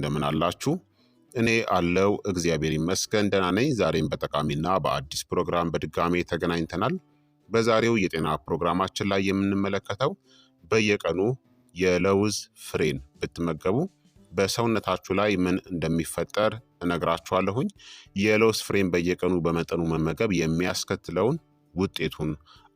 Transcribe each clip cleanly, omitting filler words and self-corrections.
እንደምን አላችሁ? እኔ አለው እግዚአብሔር ይመስገን ደህና ነኝ። ዛሬም በጠቃሚና በአዲስ ፕሮግራም በድጋሜ ተገናኝተናል። በዛሬው የጤና ፕሮግራማችን ላይ የምንመለከተው በየቀኑ የለውዝ ፍሬን ብትመገቡ በሰውነታችሁ ላይ ምን እንደሚፈጠር እነግራችኋለሁኝ። የለውዝ ፍሬን በየቀኑ በመጠኑ መመገብ የሚያስከትለውን ውጤቱን፣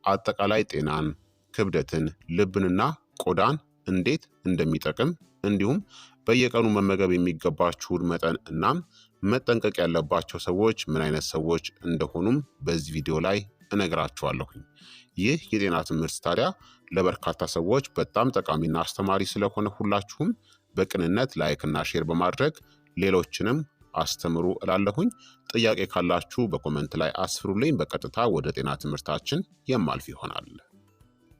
አጠቃላይ ጤናን፣ ክብደትን፣ ልብንና ቆዳን እንዴት እንደሚጠቅም እንዲሁም በየቀኑ መመገብ የሚገባችሁን መጠን እናም መጠንቀቅ ያለባቸው ሰዎች ምን አይነት ሰዎች እንደሆኑም በዚህ ቪዲዮ ላይ እነግራችኋለሁኝ። ይህ የጤና ትምህርት ታዲያ ለበርካታ ሰዎች በጣም ጠቃሚና አስተማሪ ስለሆነ ሁላችሁም በቅንነት ላይክና ሼር በማድረግ ሌሎችንም አስተምሩ እላለሁኝ። ጥያቄ ካላችሁ በኮመንት ላይ አስፍሩልኝ። በቀጥታ ወደ ጤና ትምህርታችን የማልፍ ይሆናል።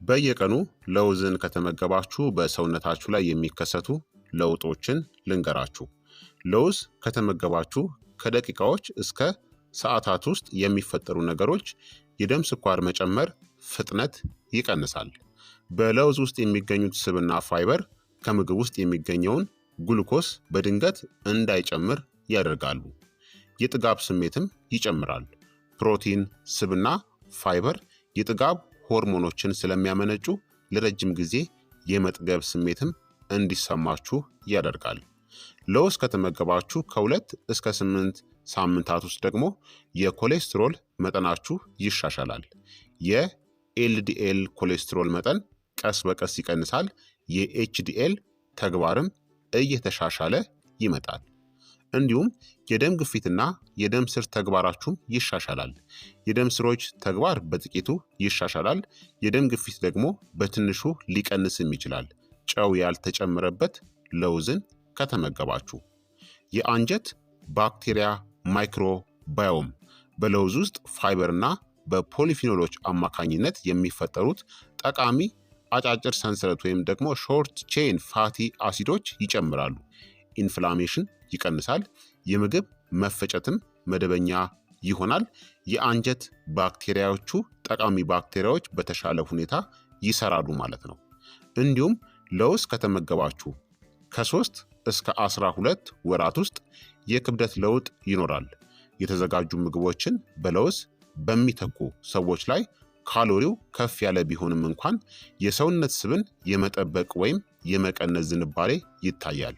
በየቀኑ ለውዝን ከተመገባችሁ በሰውነታችሁ ላይ የሚከሰቱ ለውጦችን ልንገራችሁ። ለውዝ ከተመገባችሁ ከደቂቃዎች እስከ ሰዓታት ውስጥ የሚፈጠሩ ነገሮች የደም ስኳር መጨመር ፍጥነት ይቀንሳል። በለውዝ ውስጥ የሚገኙት ስብና ፋይበር ከምግብ ውስጥ የሚገኘውን ግሉኮስ በድንገት እንዳይጨምር ያደርጋሉ። የጥጋብ ስሜትም ይጨምራል። ፕሮቲን፣ ስብና ፋይበር የጥጋብ ሆርሞኖችን ስለሚያመነጩ ለረጅም ጊዜ የመጥገብ ስሜትም እንዲሰማችሁ ያደርጋል። ለውዝ ከተመገባችሁ ከ2 እስከ 8 ሳምንታት ውስጥ ደግሞ የኮሌስትሮል መጠናችሁ ይሻሻላል። የኤልዲኤል ኮሌስትሮል መጠን ቀስ በቀስ ይቀንሳል። የኤችዲኤል ተግባርም እየተሻሻለ ይመጣል። እንዲሁም የደም ግፊትና የደም ስር ተግባራችሁም ይሻሻላል። የደም ስሮች ተግባር በጥቂቱ ይሻሻላል። የደም ግፊት ደግሞ በትንሹ ሊቀንስም ይችላል። ጨው ያልተጨመረበት ለውዝን ከተመገባችሁ። የአንጀት ባክቴሪያ ማይክሮባዮም በለውዝ ውስጥ ፋይበርና በፖሊፊኖሎች አማካኝነት የሚፈጠሩት ጠቃሚ አጫጭር ሰንሰለት ወይም ደግሞ ሾርት ቼን ፋቲ አሲዶች ይጨምራሉ። ኢንፍላሜሽን ይቀንሳል። የምግብ መፈጨትም መደበኛ ይሆናል። የአንጀት ባክቴሪያዎቹ ጠቃሚ ባክቴሪያዎች በተሻለ ሁኔታ ይሰራሉ ማለት ነው። እንዲሁም ለውዝ ከተመገባችሁ ከ3 እስከ 12 ወራት ውስጥ የክብደት ለውጥ ይኖራል። የተዘጋጁ ምግቦችን በለውዝ በሚተኩ ሰዎች ላይ ካሎሪው ከፍ ያለ ቢሆንም እንኳን የሰውነት ስብን የመጠበቅ ወይም የመቀነስ ዝንባሌ ይታያል።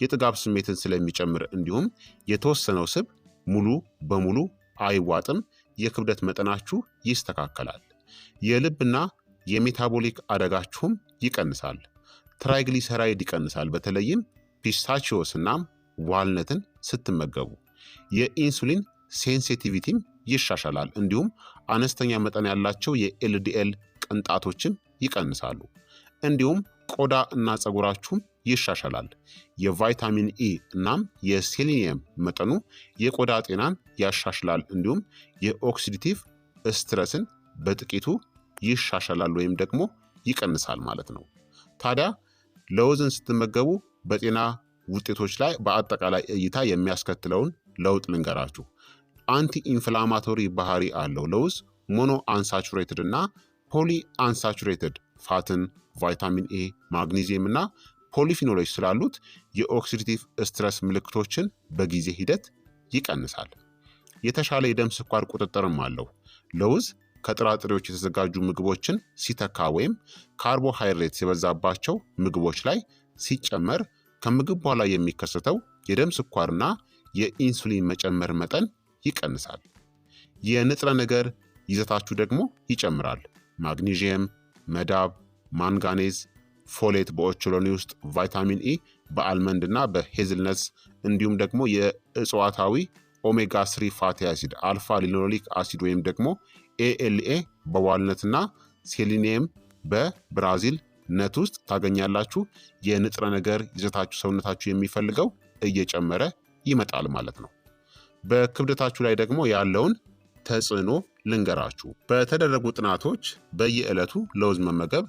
የጥጋብ ስሜትን ስለሚጨምር እንዲሁም የተወሰነው ስብ ሙሉ በሙሉ አይዋጥም። የክብደት መጠናችሁ ይስተካከላል። የልብና የሜታቦሊክ አደጋችሁም ይቀንሳል። ትራይግሊሰራይድ ይቀንሳል። በተለይም ፒስታቺዮስ እናም ዋልነትን ስትመገቡ። የኢንሱሊን ሴንሲቲቪቲም ይሻሻላል። እንዲሁም አነስተኛ መጠን ያላቸው የኤልዲኤል ቅንጣቶችም ይቀንሳሉ። እንዲሁም ቆዳ እና ፀጉራችሁም ይሻሻላል። የቫይታሚን ኢ እናም የሴሊኒየም መጠኑ የቆዳ ጤናን ያሻሽላል። እንዲሁም የኦክሲዲቲቭ ስትረስን በጥቂቱ ይሻሻላል ወይም ደግሞ ይቀንሳል ማለት ነው። ታዲያ ለውዝን ስትመገቡ በጤና ውጤቶች ላይ በአጠቃላይ እይታ የሚያስከትለውን ለውጥ ልንገራችሁ። አንቲ ኢንፍላማቶሪ ባህሪ አለው። ለውዝ ሞኖ አንሳቹሬትድ እና ፖሊ አንሳቹሬትድ ፋትን፣ ቫይታሚን ኤ፣ ማግኒዚየም እና ፖሊፊኖሎች ስላሉት የኦክሲዲቲቭ ስትረስ ምልክቶችን በጊዜ ሂደት ይቀንሳል። የተሻለ የደም ስኳር ቁጥጥርም አለው። ለውዝ ከጥራጥሬዎች የተዘጋጁ ምግቦችን ሲተካ ወይም ካርቦሃይድሬት የበዛባቸው ምግቦች ላይ ሲጨመር ከምግብ በኋላ የሚከሰተው የደም ስኳርና የኢንሱሊን መጨመር መጠን ይቀንሳል። የንጥረ ነገር ይዘታችሁ ደግሞ ይጨምራል። ማግኒዥየም፣ መዳብ፣ ማንጋኔዝ፣ ፎሌት በኦቾሎኒ ውስጥ፣ ቫይታሚን ኢ በአልመንድ እና በሄዝልነትስ እንዲሁም ደግሞ የእጽዋታዊ ኦሜጋ 3 ፋቲ አሲድ፣ አልፋ ሊኖሊክ አሲድ ወይም ደግሞ ኤኤልኤ በዋልነትና ሴሊኒየም በብራዚል ነት ውስጥ ታገኛላችሁ። የንጥረ ነገር ይዘታችሁ ሰውነታችሁ የሚፈልገው እየጨመረ ይመጣል ማለት ነው። በክብደታችሁ ላይ ደግሞ ያለውን ተጽዕኖ ልንገራችሁ። በተደረጉ ጥናቶች በየዕለቱ ለውዝ መመገብ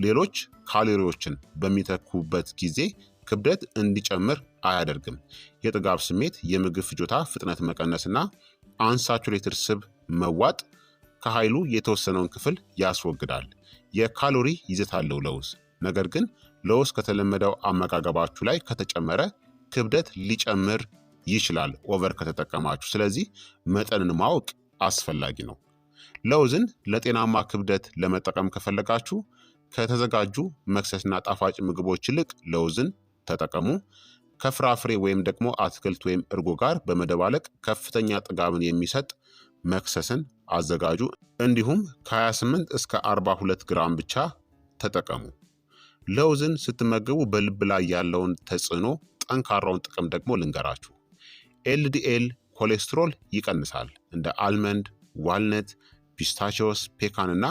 ሌሎች ካሎሪዎችን በሚተኩበት ጊዜ ክብደት እንዲጨምር አያደርግም። የጥጋብ ስሜት፣ የምግብ ፍጆታ ፍጥነት መቀነስና አንሳቹሬትድ ስብ መዋጥ ከኃይሉ የተወሰነውን ክፍል ያስወግዳል። የካሎሪ ይዘት አለው ለውዝ። ነገር ግን ለውዝ ከተለመደው አመጋገባችሁ ላይ ከተጨመረ ክብደት ሊጨምር ይችላል ኦቨር ከተጠቀማችሁ። ስለዚህ መጠንን ማወቅ አስፈላጊ ነው። ለውዝን ለጤናማ ክብደት ለመጠቀም ከፈለጋችሁ ከተዘጋጁ መክሰስና ጣፋጭ ምግቦች ይልቅ ለውዝን ተጠቀሙ። ከፍራፍሬ ወይም ደግሞ አትክልት ወይም እርጎ ጋር በመደባለቅ ከፍተኛ ጥጋብን የሚሰጥ መክሰስን አዘጋጁ። እንዲሁም ከ28 እስከ 42 ግራም ብቻ ተጠቀሙ። ለውዝን ስትመገቡ በልብ ላይ ያለውን ተጽዕኖ ጠንካራውን ጥቅም ደግሞ ልንገራችሁ። ኤልዲኤል ኮሌስትሮል ይቀንሳል። እንደ አልመንድ፣ ዋልነት፣ ፒስታቺዮስ፣ ፔካን እና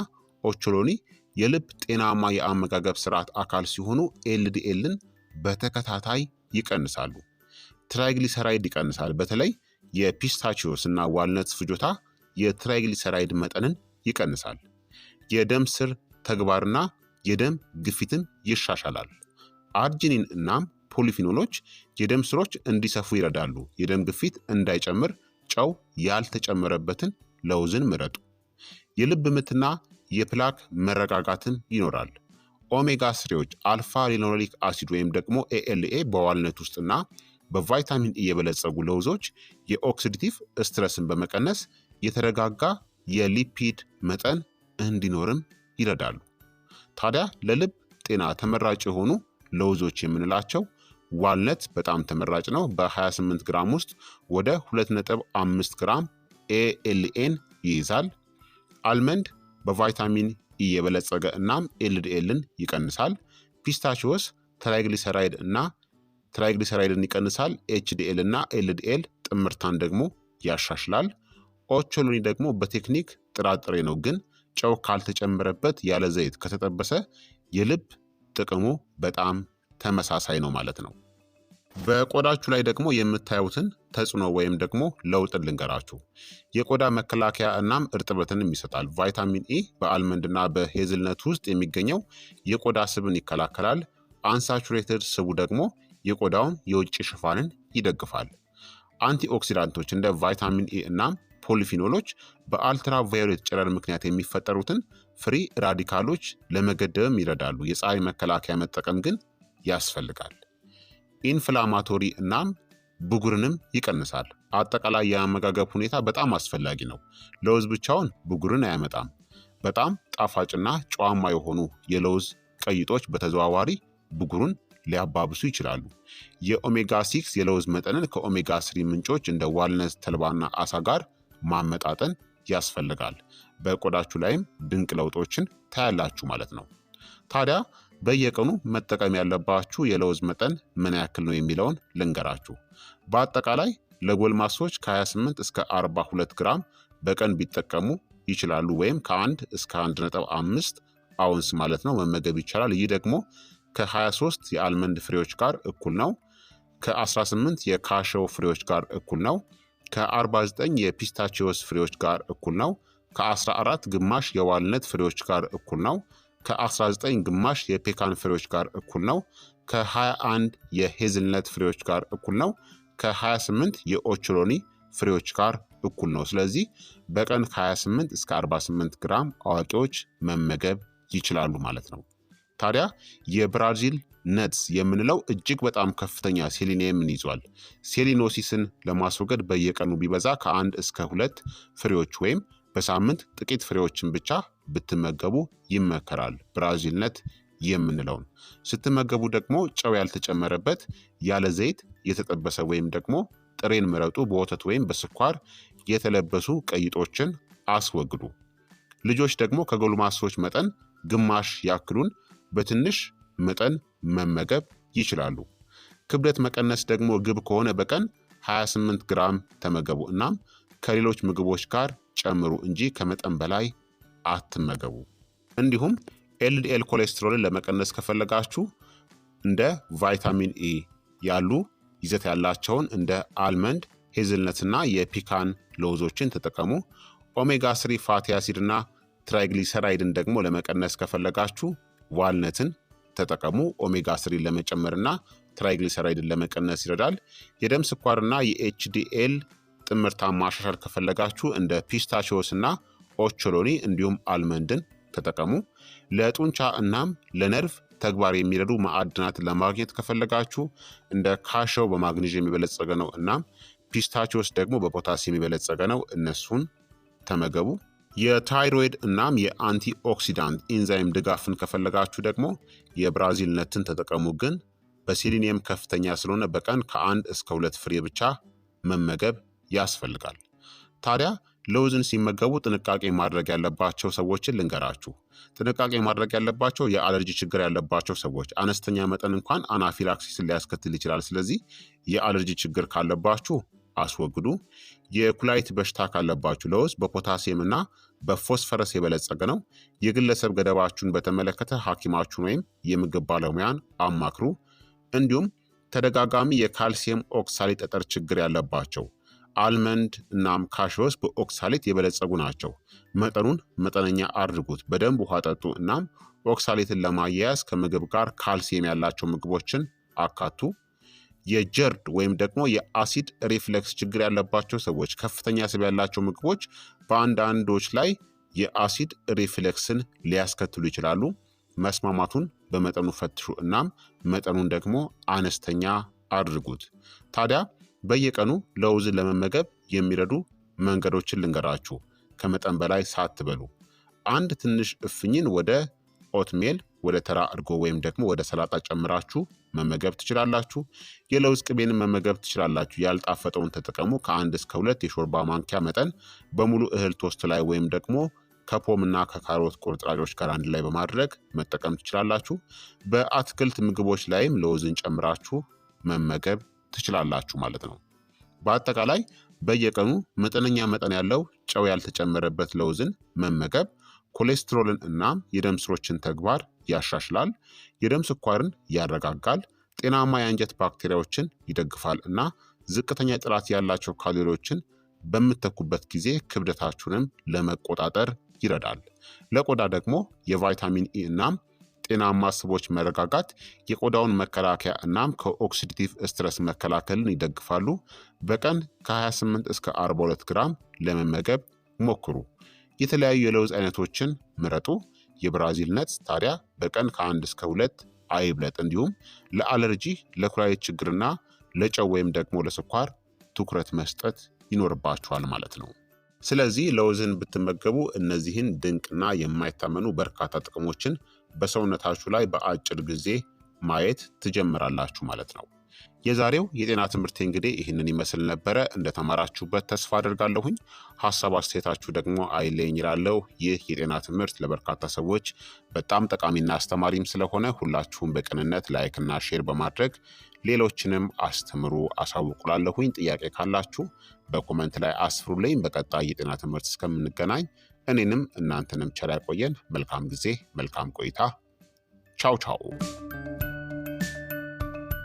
ኦቾሎኒ የልብ ጤናማ የአመጋገብ ስርዓት አካል ሲሆኑ ኤልዲኤልን በተከታታይ ይቀንሳሉ። ትራይግሊሰራይድ ይቀንሳል። በተለይ የፒስታቺዮስ እና ዋልነት ፍጆታ የትራይግሊሰራይድ መጠንን ይቀንሳል። የደም ስር ተግባርና የደም ግፊትን ይሻሻላል። አርጂኒን እናም ፖሊፊኖሎች የደም ስሮች እንዲሰፉ ይረዳሉ። የደም ግፊት እንዳይጨምር ጨው ያልተጨመረበትን ለውዝን ምረጡ። የልብ ምትና የፕላክ መረጋጋትን ይኖራል። ኦሜጋ ስሪዎች አልፋ ሊኖሌኒክ አሲድ ወይም ደግሞ ኤኤልኤ በዋልነት ውስጥና በቫይታሚን ኢ የበለጸጉ ለውዞች የኦክሲዲቲቭ ስትረስን በመቀነስ የተረጋጋ የሊፒድ መጠን እንዲኖርም ይረዳሉ። ታዲያ ለልብ ጤና ተመራጭ የሆኑ ለውዞች የምንላቸው ዋልነት በጣም ተመራጭ ነው። በ28 ግራም ውስጥ ወደ 2.5 ግራም ኤኤልኤን ይይዛል። አልመንድ በቫይታሚን ኢ የበለጸገ እናም ኤልዲኤልን ይቀንሳል። ፒስታቺዮስ ትራይግሊሰራይድን ይቀንሳል። ኤችዲኤል እና ኤልዲኤል ጥምርታን ደግሞ ያሻሽላል። ኦቾሎኒ ደግሞ በቴክኒክ ጥራጥሬ ነው፣ ግን ጨው ካልተጨመረበት ያለ ዘይት ከተጠበሰ የልብ ጥቅሙ በጣም ተመሳሳይ ነው ማለት ነው። በቆዳችሁ ላይ ደግሞ የምታዩትን ተጽዕኖ ወይም ደግሞ ለውጥን ልንገራችሁ። የቆዳ መከላከያ እናም እርጥበትንም ይሰጣል። ቫይታሚን ኢ በአልመንድና በሄዝልነት ውስጥ የሚገኘው የቆዳ ስብን ይከላከላል። አንሳቹሬትድ ስቡ ደግሞ የቆዳውን የውጭ ሽፋንን ይደግፋል። አንቲኦክሲዳንቶች እንደ ቫይታሚን ኢ እናም ፖሊፊኖሎች በአልትራቫዮሌት ጨረር ምክንያት የሚፈጠሩትን ፍሪ ራዲካሎች ለመገደብም ይረዳሉ። የፀሐይ መከላከያ መጠቀም ግን ያስፈልጋል። ኢንፍላማቶሪ እናም ብጉርንም ይቀንሳል። አጠቃላይ የአመጋገብ ሁኔታ በጣም አስፈላጊ ነው። ለውዝ ብቻውን ብጉርን አያመጣም። በጣም ጣፋጭና ጨዋማ የሆኑ የለውዝ ቀይጦች በተዘዋዋሪ ብጉሩን ሊያባብሱ ይችላሉ። የኦሜጋ 6 የለውዝ መጠንን ከኦሜጋ 3 ምንጮች እንደ ዋልነት፣ ተልባና አሳ ጋር ማመጣጠን ያስፈልጋል። በቆዳችሁ ላይም ድንቅ ለውጦችን ታያላችሁ ማለት ነው። ታዲያ በየቀኑ መጠቀም ያለባችሁ የለውዝ መጠን ምን ያክል ነው የሚለውን ልንገራችሁ። በአጠቃላይ ለጎልማሶች ከ28 እስከ 42 ግራም በቀን ቢጠቀሙ ይችላሉ፣ ወይም ከ1 እስከ 1.5 አውንስ ማለት ነው መመገብ ይቻላል። ይህ ደግሞ ከ23 የአልመንድ ፍሬዎች ጋር እኩል ነው። ከ18 የካሸው ፍሬዎች ጋር እኩል ነው። ከ49 የፒስታቺዮስ ፍሬዎች ጋር እኩል ነው። ከ14 ግማሽ የዋልነት ፍሬዎች ጋር እኩል ነው። ከ19 ግማሽ የፔካን ፍሬዎች ጋር እኩል ነው። ከ21 የሄዝልነት ፍሬዎች ጋር እኩል ነው። ከ28 የኦቾሎኒ ፍሬዎች ጋር እኩል ነው። ስለዚህ በቀን ከ28 እስከ 48 ግራም አዋቂዎች መመገብ ይችላሉ ማለት ነው። ታዲያ የብራዚል ነትስ የምንለው እጅግ በጣም ከፍተኛ ሴሊኒየምን ይዟል። ሴሊኖሲስን ለማስወገድ በየቀኑ ቢበዛ ከ1 እስከ 2 ፍሬዎች ወይም በሳምንት ጥቂት ፍሬዎችን ብቻ ብትመገቡ ይመከራል። ብራዚል ነት የምንለውን ስትመገቡ ደግሞ ጨው ያልተጨመረበት ያለ ዘይት የተጠበሰ ወይም ደግሞ ጥሬን ምረጡ። በወተት ወይም በስኳር የተለበሱ ቀይጦችን አስወግዱ። ልጆች ደግሞ ከጎልማሶች መጠን ግማሽ ያክሉን በትንሽ መጠን መመገብ ይችላሉ። ክብደት መቀነስ ደግሞ ግብ ከሆነ በቀን 28 ግራም ተመገቡ። እናም ከሌሎች ምግቦች ጋር ጨምሩ እንጂ ከመጠን በላይ አትመገቡ። እንዲሁም ኤልዲኤል ኮሌስትሮልን ለመቀነስ ከፈለጋችሁ እንደ ቫይታሚን ኢ ያሉ ይዘት ያላቸውን እንደ አልመንድ፣ ሄዝልነትና የፒካን ለውዞችን ተጠቀሙ። ኦሜጋ 3 ፋቲ አሲድ እና ትራይግሊሰራይድን ደግሞ ለመቀነስ ከፈለጋችሁ ዋልነትን ተጠቀሙ። ኦሜጋ 3 ለመጨመርና ትራይግሊሰራይድን ለመቀነስ ይረዳል። የደም ስኳርና የኤችዲኤል ጥምርታ ማሻሻል ከፈለጋችሁ እንደ ፒስታቺዮስ እና ኦቾሎኒ እንዲሁም አልመንድን ተጠቀሙ። ለጡንቻ እናም ለነርቭ ተግባር የሚረዱ ማዕድናትን ለማግኘት ከፈለጋችሁ እንደ ካሸው በማግኔዥየም የበለጸገ ነው። እናም ፒስታቺዮስ ደግሞ በፖታሲየም የበለጸገ ነው። እነሱን ተመገቡ። የታይሮይድ እናም የአንቲ ኦክሲዳንት ኢንዛይም ድጋፍን ከፈለጋችሁ ደግሞ የብራዚል ነትን ተጠቀሙ። ግን በሴሊኒየም ከፍተኛ ስለሆነ በቀን ከ1 እስከ 2 ፍሬ ብቻ መመገብ ያስፈልጋል። ታዲያ ለውዝን ሲመገቡ ጥንቃቄ ማድረግ ያለባቸው ሰዎችን ልንገራችሁ። ጥንቃቄ ማድረግ ያለባቸው የአለርጂ ችግር ያለባቸው ሰዎች፣ አነስተኛ መጠን እንኳን አናፊላክሲስን ሊያስከትል ይችላል። ስለዚህ የአለርጂ ችግር ካለባችሁ አስወግዱ። የኩላሊት በሽታ ካለባችሁ ለውዝ በፖታሲየም እና በፎስፈረስ የበለጸገ ነው። የግለሰብ ገደባችሁን በተመለከተ ሐኪማችሁን ወይም የምግብ ባለሙያን አማክሩ። እንዲሁም ተደጋጋሚ የካልሲየም ኦክሳሌት ጠጠር ችግር ያለባቸው አልመንድ እናም ካሽዮስ በኦክሳሌት የበለጸጉ ናቸው። መጠኑን መጠነኛ አድርጉት። በደንብ ውሃ ጠጡ። እናም ኦክሳሌትን ለማያያዝ ከምግብ ጋር ካልሲየም ያላቸው ምግቦችን አካቱ። የጀርድ ወይም ደግሞ የአሲድ ሪፍሌክስ ችግር ያለባቸው ሰዎች ከፍተኛ ስብ ያላቸው ምግቦች በአንዳንዶች ላይ የአሲድ ሪፍሌክስን ሊያስከትሉ ይችላሉ። መስማማቱን በመጠኑ ፈትሹ። እናም መጠኑን ደግሞ አነስተኛ አድርጉት። ታዲያ በየቀኑ ለውዝን ለመመገብ የሚረዱ መንገዶችን ልንገራችሁ። ከመጠን በላይ ሳትበሉ አንድ ትንሽ እፍኝን ወደ ኦትሜል፣ ወደ ተራ እርጎ ወይም ደግሞ ወደ ሰላጣ ጨምራችሁ መመገብ ትችላላችሁ። የለውዝ ቅቤንን መመገብ ትችላላችሁ። ያልጣፈጠውን ተጠቀሙ። ከ1 እስከ 2 የሾርባ ማንኪያ መጠን በሙሉ እህል ቶስት ላይ ወይም ደግሞ ከፖምና ከካሮት ቁርጥራጮች ጋር አንድ ላይ በማድረግ መጠቀም ትችላላችሁ። በአትክልት ምግቦች ላይም ለውዝን ጨምራችሁ መመገብ ትችላላችሁ ማለት ነው። በአጠቃላይ በየቀኑ መጠነኛ መጠን ያለው ጨው ያልተጨመረበት ለውዝን መመገብ ኮሌስትሮልን እናም የደም ስሮችን ተግባር ያሻሽላል፣ የደም ስኳርን ያረጋጋል፣ ጤናማ የአንጀት ባክቴሪያዎችን ይደግፋል እና ዝቅተኛ ጥራት ያላቸው ካሎሪዎችን በምትተኩበት ጊዜ ክብደታችሁንም ለመቆጣጠር ይረዳል። ለቆዳ ደግሞ የቫይታሚን ኢ እናም ጤናማ ስቦች መረጋጋት የቆዳውን መከላከያ እናም ከኦክሲዲቲቭ ስትረስ መከላከልን ይደግፋሉ። በቀን ከ28 እስከ 42 ግራም ለመመገብ ሞክሩ። የተለያዩ የለውዝ አይነቶችን ምረጡ። የብራዚል ነትስ ታዲያ በቀን ከ1 እስከ 2 አይብለጥ። እንዲሁም ለአለርጂ፣ ለኩላሊት ችግርና ለጨው ወይም ደግሞ ለስኳር ትኩረት መስጠት ይኖርባችኋል ማለት ነው። ስለዚህ ለውዝን ብትመገቡ እነዚህን ድንቅና የማይታመኑ በርካታ ጥቅሞችን በሰውነታችሁ ላይ በአጭር ጊዜ ማየት ትጀምራላችሁ ማለት ነው። የዛሬው የጤና ትምህርት እንግዲህ ይህንን ይመስል ነበረ። እንደተማራችሁበት ተስፋ አድርጋለሁኝ። ሀሳብ አስተያየታችሁ ደግሞ አይለኝ ይላለሁ። ይህ የጤና ትምህርት ለበርካታ ሰዎች በጣም ጠቃሚና አስተማሪም ስለሆነ ሁላችሁም በቅንነት ላይክና ሼር በማድረግ ሌሎችንም አስተምሩ አሳውቁላለሁኝ። ጥያቄ ካላችሁ በኮመንት ላይ አስፍሩልኝ። በቀጣይ የጤና ትምህርት እስከምንገናኝ እኔንም እናንተንም ቸር ያቆየን። መልካም ጊዜ፣ መልካም ቆይታ። ቻው ቻው።